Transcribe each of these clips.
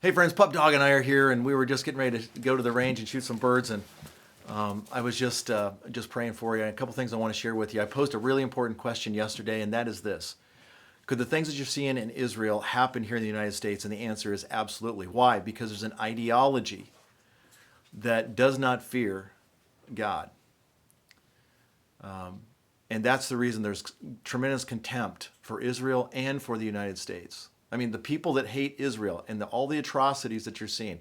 Hey friends, Pup Dog and I are here, and we were just getting ready to go to the range and shoot some birds. And I was just praying for you. And a couple things I want to share with you. I posed a really important question yesterday, and that is this: could the things that you're seeing in Israel happen here in the United States? And the answer is absolutely. Why? Because there's an ideology that does not fear God, and that's the reason there's tremendous contempt for Israel and for the United States. I mean, the people that hate Israel and all the atrocities that you're seeing,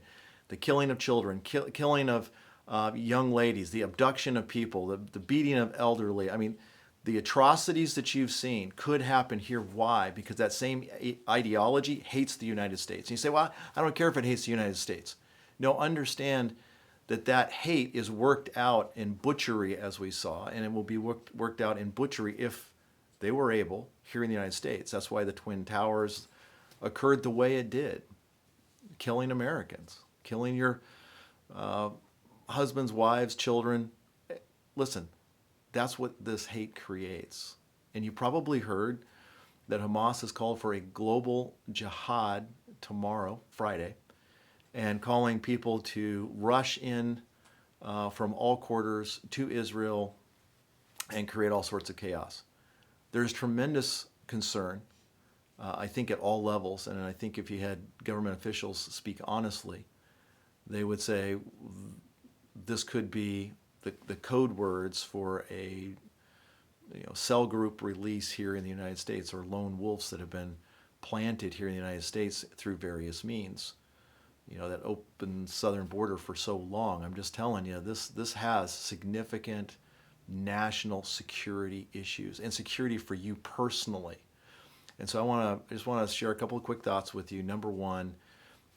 the killing of children, killing of young ladies, the abduction of people, the beating of elderly. I mean, the atrocities that you've seen could happen here. Why? Because that same ideology hates the United States. And you say, well, I don't care if it hates the United States. No, understand that that hate is worked out in butchery, as we saw, and it will be worked out in butchery if they were able here in the United States. That's why the Twin Towers occurred the way it did, killing Americans, killing your husbands, wives, children. Listen, that's what this hate creates. And you probably heard that Hamas has called for a global jihad tomorrow, Friday, and calling people to rush in from all quarters to Israel and create all sorts of chaos. There's tremendous concern, I think, at all levels. And I think if you had government officials speak honestly, they would say this could be the code words for a cell group release here in the United States, or lone wolves that have been planted here in the United States through various means. That open southern border for so long. I'm just telling you, this has significant national security issues and security for you personally. And so I just want to share a couple of quick thoughts with you. Number one,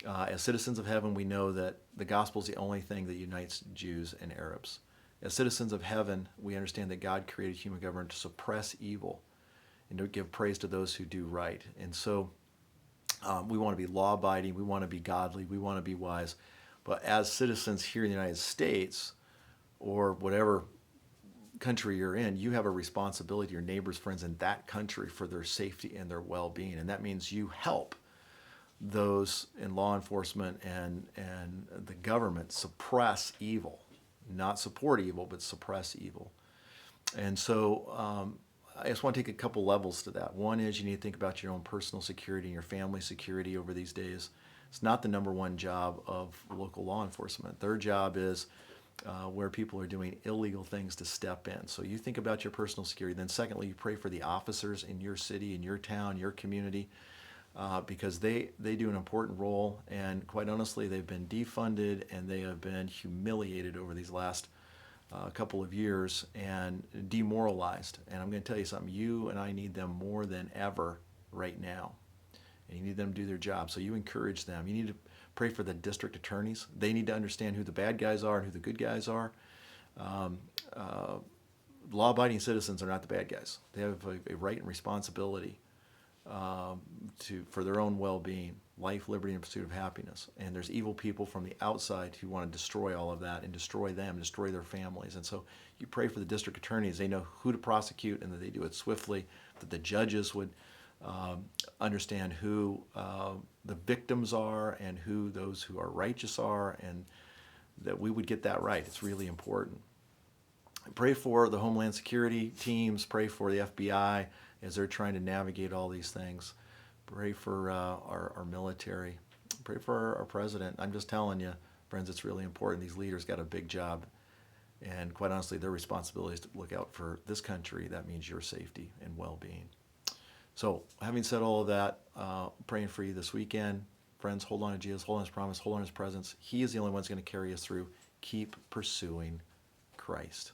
as citizens of heaven, we know that the gospel is the only thing that unites Jews and Arabs. As citizens of heaven, we understand that God created human government to suppress evil and to give praise to those who do right. And so we want to be law-abiding, we want to be godly, we want to be wise. But as citizens here in the United States, or whatever country you're in, you have a responsibility to your neighbors, friends in that country for their safety and their well-being. And that means you help those in law enforcement and the government suppress evil, not support evil, but suppress evil. And so I just want to take a couple levels to that. One is you need to think about your own personal security and your family security over these days. It's not the number one job of local law enforcement. Their job is where people are doing illegal things to step in. So you think about your personal security. Then secondly, you pray for the officers in your city, in your town, your community, because they do an important role. And quite honestly, they've been defunded and they have been humiliated over these last couple of years and demoralized. And I'm going to tell you something, you and I need them more than ever right now. And you need them to do their job. So you encourage them. You need to pray for the district attorneys. They need to understand who the bad guys are and who the good guys are. Law-abiding citizens are not the bad guys. They have a right and responsibility for their own well-being, life, liberty, and pursuit of happiness. And there's evil people from the outside who want to destroy all of that and destroy them, destroy their families. And so you pray for the district attorneys. They know who to prosecute and that they do it swiftly, that the judges would understand who the victims are and who those who are righteous are, and that we would get that right. It's really important. Pray for the Homeland Security teams. Pray for the FBI as they're trying to navigate all these things. Pray for our military. Pray for our president. I'm just telling you, friends, it's really important. These leaders got a big job. And quite honestly, their responsibility is to look out for this country. That means your safety and well-being. So having said all of that, praying for you this weekend. Friends, hold on to Jesus, hold on to his promise, hold on to his presence. He is the only one that's going to carry us through. Keep pursuing Christ.